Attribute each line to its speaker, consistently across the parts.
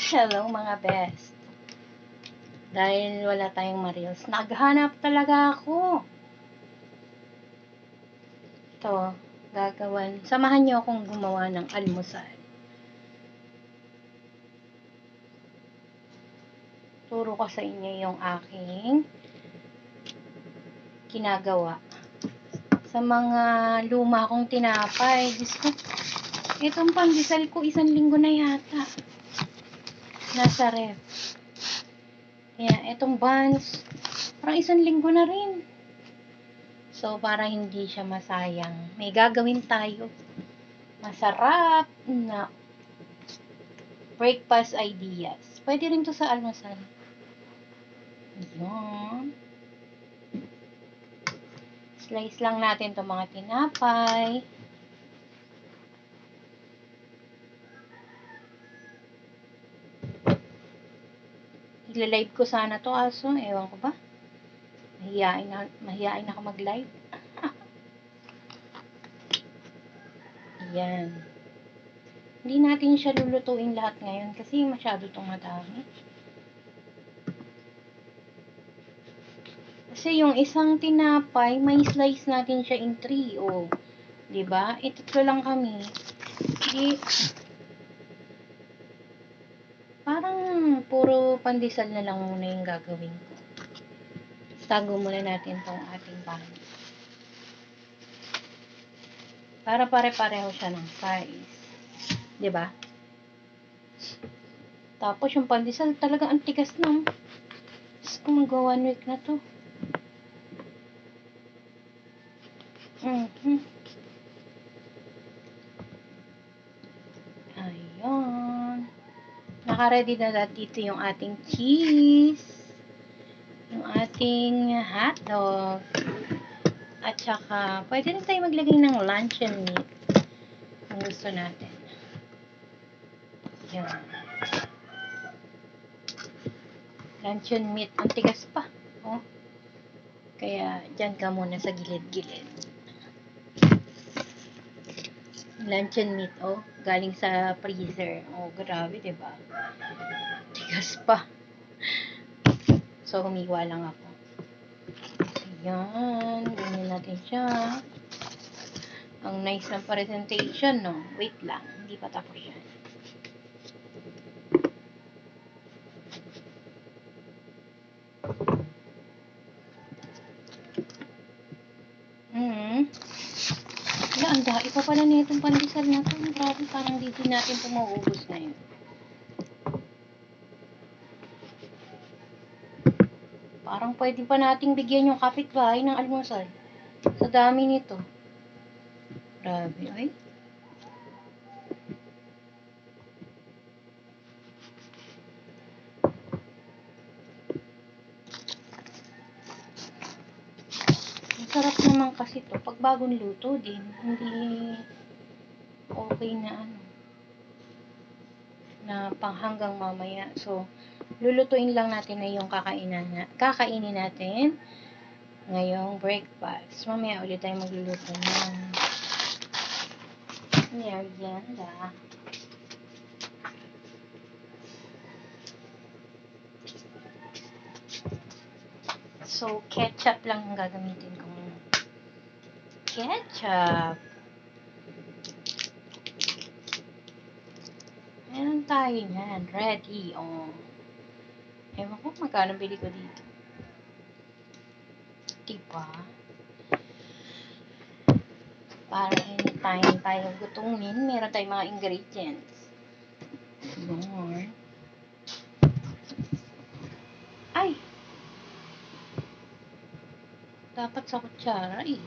Speaker 1: Hello mga best. Dahil wala tayong Marios, naghanap talaga ako. Ito, gagawan. Samahan niyo akong gumawa ng almusal. Turo ko sa inyo yung aking ginagawa. Sa mga luma kong tinapay, Diyos ko, itong pandesal ko 1 linggo na yata. Nasa ref. Kaya, itong buns, parang 1 linggo na rin. So, para hindi siya masayang, may gagawin tayo. Masarap na breakfast ideas. Pwede rin to sa almusal. Yun. Slice lang natin itong mga tinapay. Ila-live ko sana to aso. Ewan ko ba? Mahihain ako mag-live. Yan. Hindi natin siya lulutuin lahat ngayon kasi masyado itong madami. Kasi yung isang tinapay, may slice natin siya in 3. O, diba? Ito lang kami. Di, parang puro pandesal na lang muna yung gagawin ko. Tago muna natin tong ating pan. Para pare-pareho siya ng size. Diba? Tapos yung pandesal talaga ang tigas na. Tapos kung mag 1 week na to. Ayun. Naka-ready na dito yung ating cheese. Yung ating hotdog. At saka, pwede rin tayo maglagay ng luncheon meat. Kung gusto natin. Yan. Luncheon meat. Ang tigas pa. Oh. Kaya, dyan ka muna sa gilid-gilid. Luncheon meat, oh. Galing sa freezer. Oh, grabe, diba? Tigas pa. So, humiwa lang ako. Ayan. Ganyan natin siya. Ang nice ng presentation, no? Wait lang. Hindi pa tapos yan. Wala, ang dahil pa pala na itong pandesal na ito. Grabe, parang di natin ito mauubos na yun. Parang pwede pa nating bigyan yung kapitbahay ng almusal. Sa dami nito. Grabe, ay. Masarap naman kasi to pag bagong luto din. Hindi okay na ano. Na panghanggang mamaya. So, lulutuin lang natin na yung kakainin natin ngayong breakfast. Mamaya ulit tayo magluluto ng merienda. So, ketchup lang ang gagamitin ko. Ketchup. Meron tayo yan. Ready. Oh. Ewan ko magkano bili ko dito. Diba? Para anytime tayo gutumin, meron tayong mga ingredients. More. Ay! Dapat sa kutsara eh.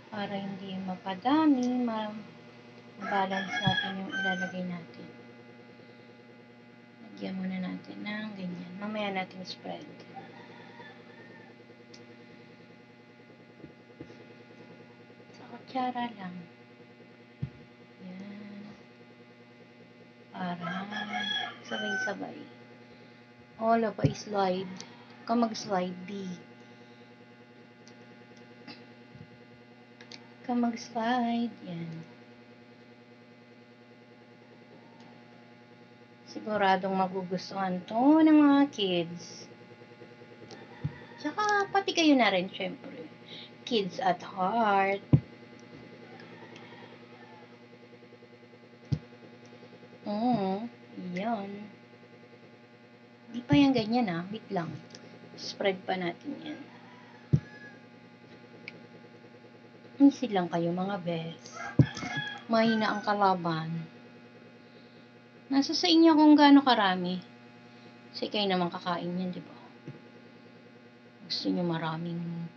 Speaker 1: Para hindi mapadami, ma-balance natin yung ilalagay natin. Lagyan muna natin ng ganyan. Mamaya natin spread. Sa kutsara lang. Yan. Para sabay-sabay. Wala pa i-slide. Ka mag-slide B. Ka mag-slide. Yan. Siguradong magugustuhan to ng mga kids. Tsaka pati kayo na rin, syempre. Kids at heart. Yan. Di pa yan ganyan wait lang. Spread pa natin yan. Easy lang kayo mga best. Mahina ang kalaban. Nasa sa inyo kung gaano karami. Kasi kayo naman kakain yan, di ba? Gusto nyo maraming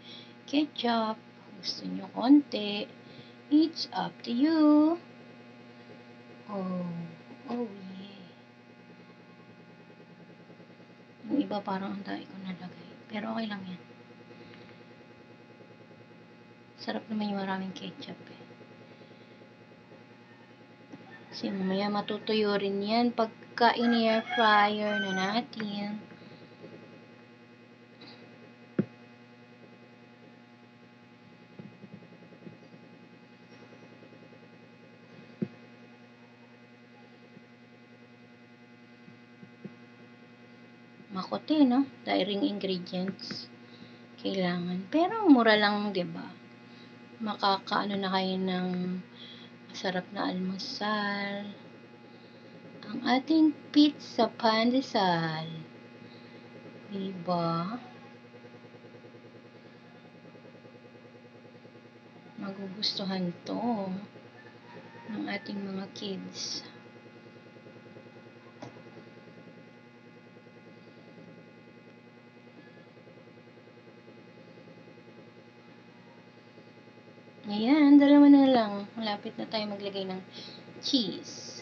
Speaker 1: ketchup. Gusto nyo konti. It's up to you. Oh yeah. Yung iba parang ang dami ko nalagay. Pero okay lang yan. Sarap naman yung maraming ketchup Kasi mamaya matutuyo rin yan pagka in-air fryer na natin. Makote, no? Dairing ingredients. Kailangan. Pero mura lang, 'di ba? Makakaano na kayo ng masarap na almusal. Ang ating pizza pandesal. 'Di ba? Magugustuhan 'to ng ating mga kids. Ayan, dalawa na lang. Malapit na tayo maglagay ng cheese.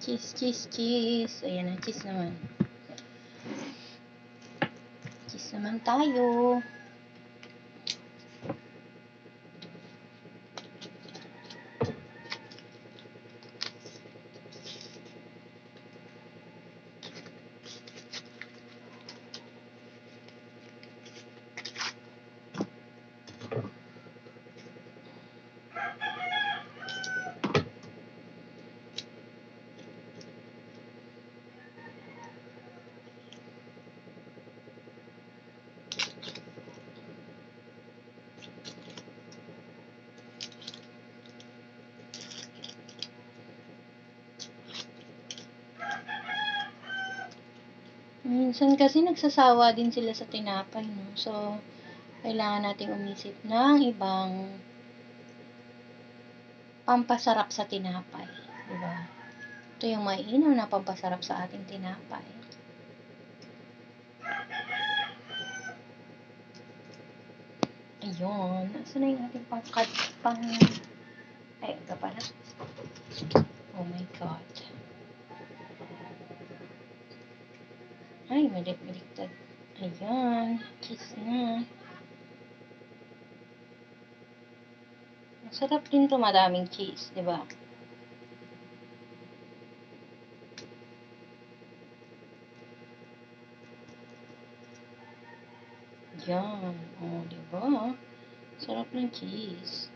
Speaker 1: Cheese. Ayan na, cheese naman. Cheese naman tayo. Minsan kasi nagsasawa din sila sa tinapay, no? So, kailangan nating umisip ng ibang pampasarap sa tinapay, di ba? Ito yung mainam na pampasarap sa ating tinapay. Ayun, nasa na yung ating ay, ito pala. Oh my God. Ay, baliktad. Ayan, cheese na. Masarap din to madaming cheese, di ba? Yan. Oh, di ba? Sarap ng cheese.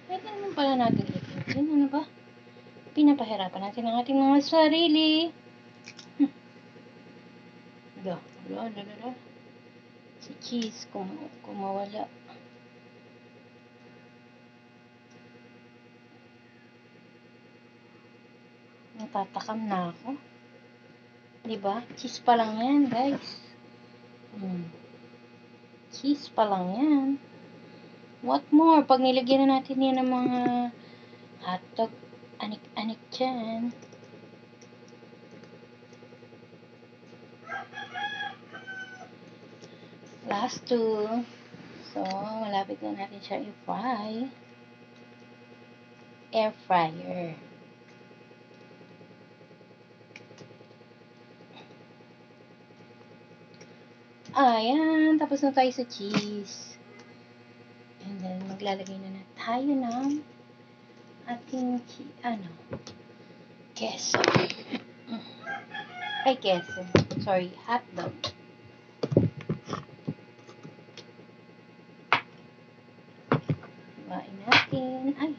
Speaker 1: Pwede naman pala natin ipitin. Ano ba? Pinapahirapan natin ang ating mga sarili. Wala. Si cheese kumawala. Natatakam na ako. Diba? Cheese pa lang yan, guys. Cheese pa lang yan. What more? Pag nilagyan na natin yan ng mga hotdog, anik-anik dyan. Last two. So, malapit na natin siya i-fry. air fryer. Ayan, tapos na tayo sa cheese. And then, maglalagay na tayo ng ating queso. Ay, queso. Sorry, hotdog. Hiwain natin. Ay,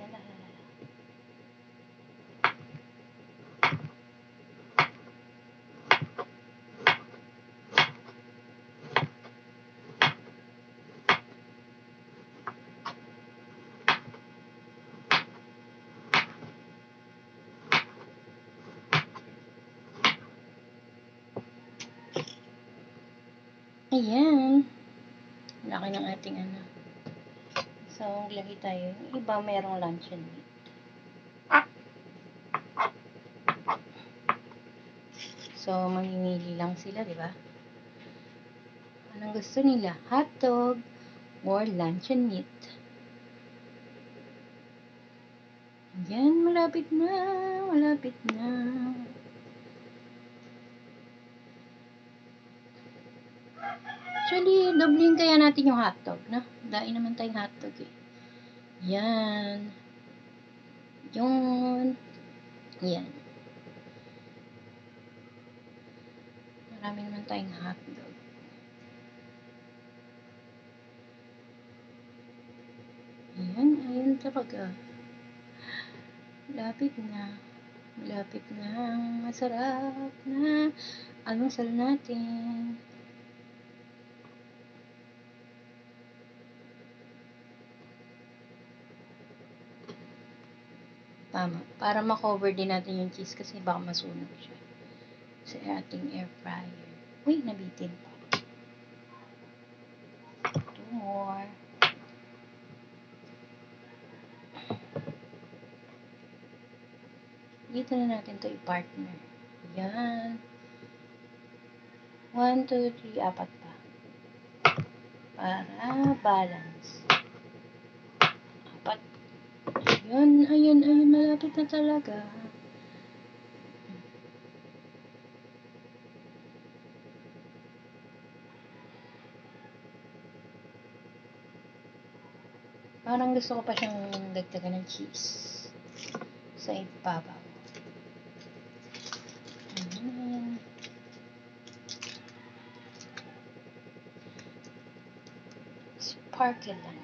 Speaker 1: ayan. Laki ng ating So, maglagay tayo. Yung iba merong luncheon meat. So, mamimili lang sila, di ba? Anong gusto nila? Hotdog or luncheon meat. Ayan, malapit na. Malapit na. Actually, dobling kaya natin yung hotdog, no? Dain naman tayong hotdog eh. Yan. Yun. Yan. Marami naman tayong hotdog. Ayan, ayan talaga. Malapit na. Malapit na ang masarap na almusal natin. Tama. Para ma-cover din natin yung cheese kasi baka masunog siya sa ating air fryer. Uy, nabitin pa. 2 more. Dito na natin to i-partner. Yan. 1, 2, 3, 4 pa. Para balance. 4. Ayun, ayun, ayun. Malapit na talaga. Parang gusto ko pa siyang dagdagan ng cheese sa ibabaw. Sparkle lang.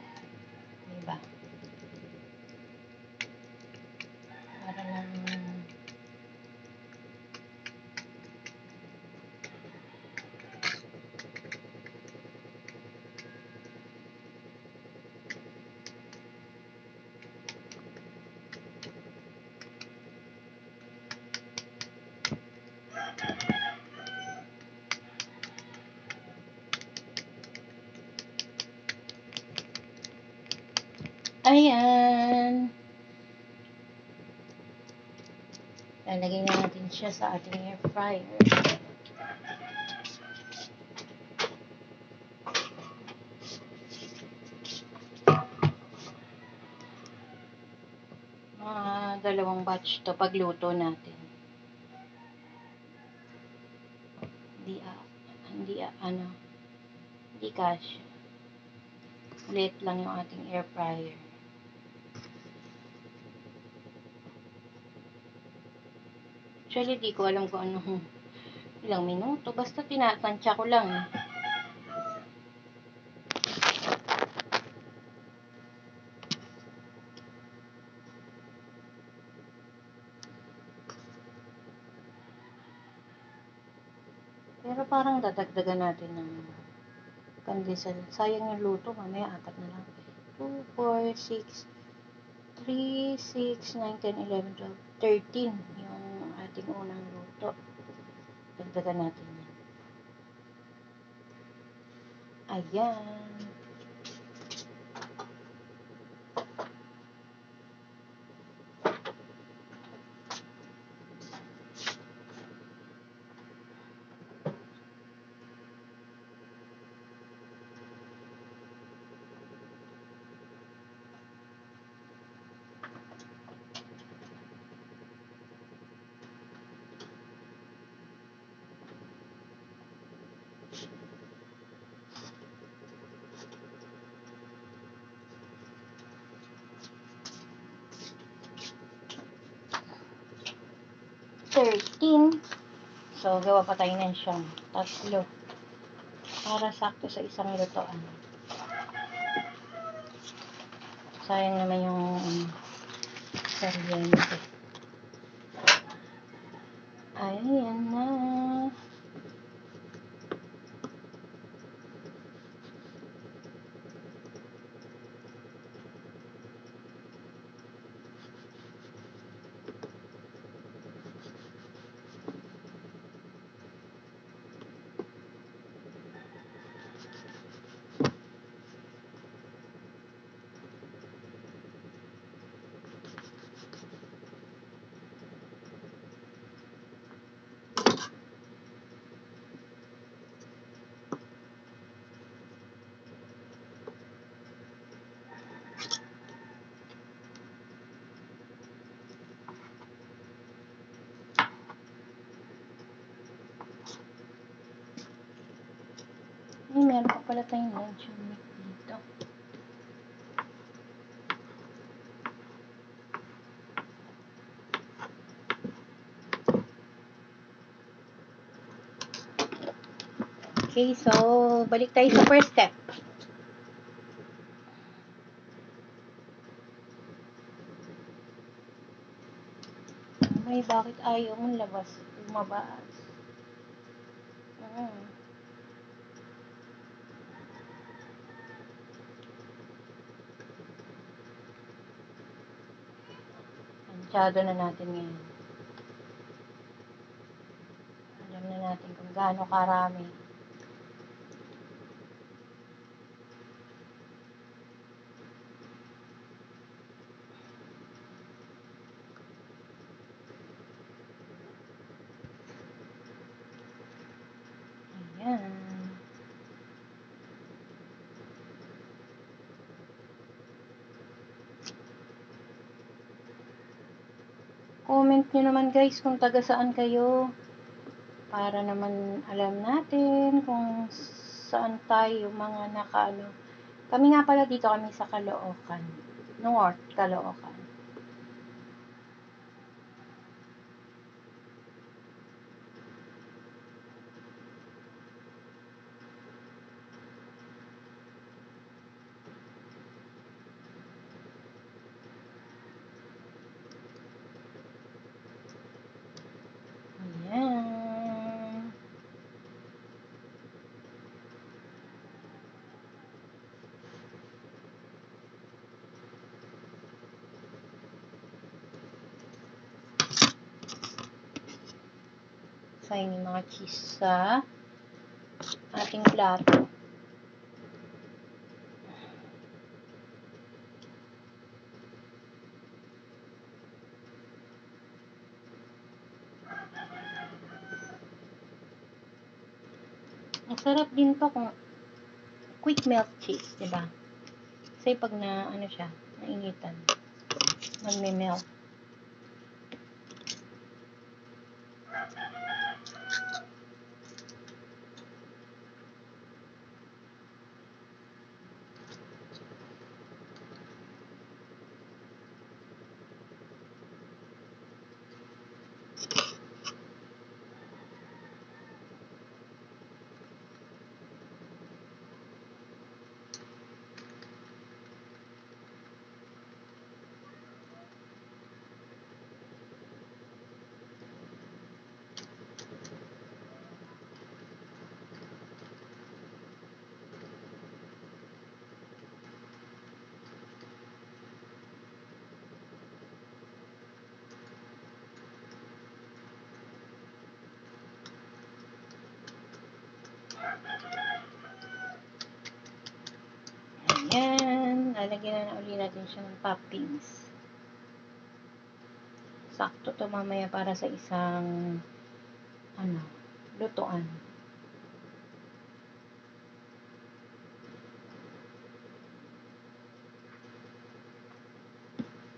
Speaker 1: Diba? Para lang ayan. Lalagay na natin siya sa ating air fryer. Dalawang batch to pagluto natin. Hindi kasya. Ulit lang yung ating air fryer. Actually, di ko alam kung ilang minuto. Basta tinatansya ko lang. Pero parang dadagdagan natin ng pandesal. Sayang yung luto. Mamaya 4 na lang. 2, 4, 6, 3, 6, 9, 10, 11, 12, 13 yung ating unang luto. Dagdagan natin yan. Ayan. 13. So, gawa pa tayo ng siyam. 3. Para sakto sa isang lutoan. Sayang naman yung kuryente. Ayan na. Ay, meron pa pala tayong lunch meat dito. Okay, so, balik tayo sa first step. Ay, bakit ayaw mong lumabas? Tansyado na natin ngayon. Alam na natin kung gaano karami. Ayan. Comment nyo naman guys kung taga saan kayo. Para naman alam natin kung saan tayo mga nakaano. Kami nga pala dito kami sa Caloocan. North Caloocan. Ayan. Sayang yung mga cheese sa ating plato. Ang sarap din to kung quick melt cheese, diba? Kasi pag na, ano siya, nainitan, magme-melt. Ayan, lalagyan na uli natin siya ng toppings. Sakto to mamaya para sa isang lutuan.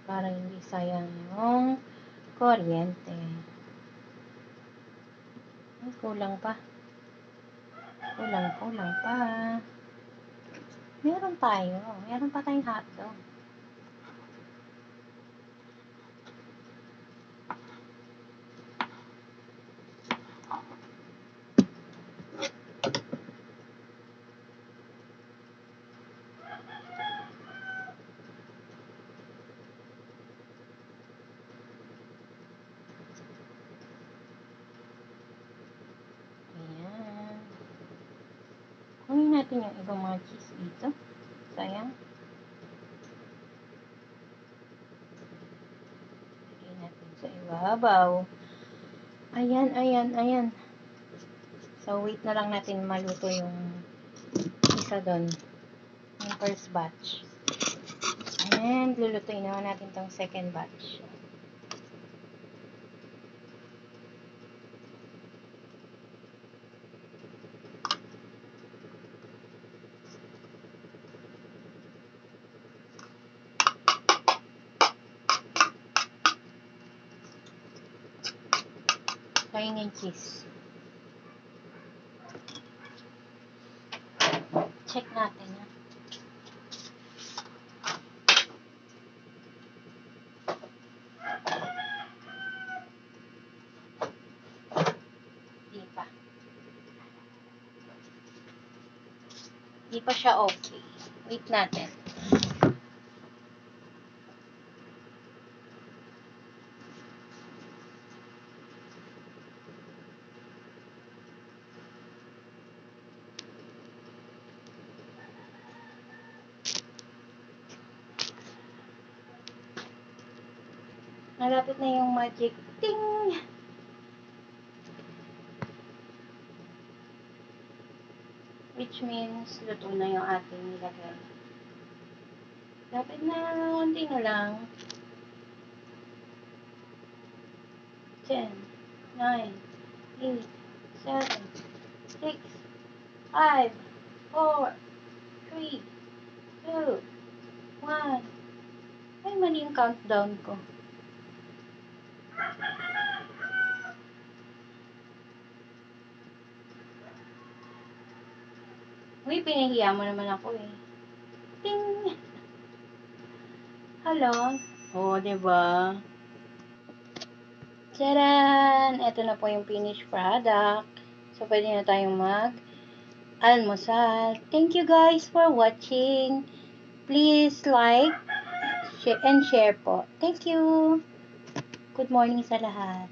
Speaker 1: Para hindi sayang yung kuryente. Ay, kulang pa. Kulang pa. Meron pa tayong hotdog. natin yung ibang mga cheese dito. Sayang. Lagay natin sa ibabaw. Ayan. So, wait na lang natin maluto yung isa doon. Yung first batch. And, lulutuin naman natin tong second batch. Kain yung cheese. Check natin, ha. Di pa siya okay. Wait natin. Malapit na yung magic ting! Which means, luto na yung ating nilagay. Lapit na, konti na lang. 10, 9, 8, 7, 6, 5, 4, 3, 2, 1. Ay, mali yung countdown ko. Uy, pinahiya mo naman ako eh. Ting! Hello? Oo, diba? Tcharan! Ito na po yung finished product. So, pwede na tayong mag-almusal. Thank you guys for watching. Please like and share po. Thank you. Good morning sa lahat.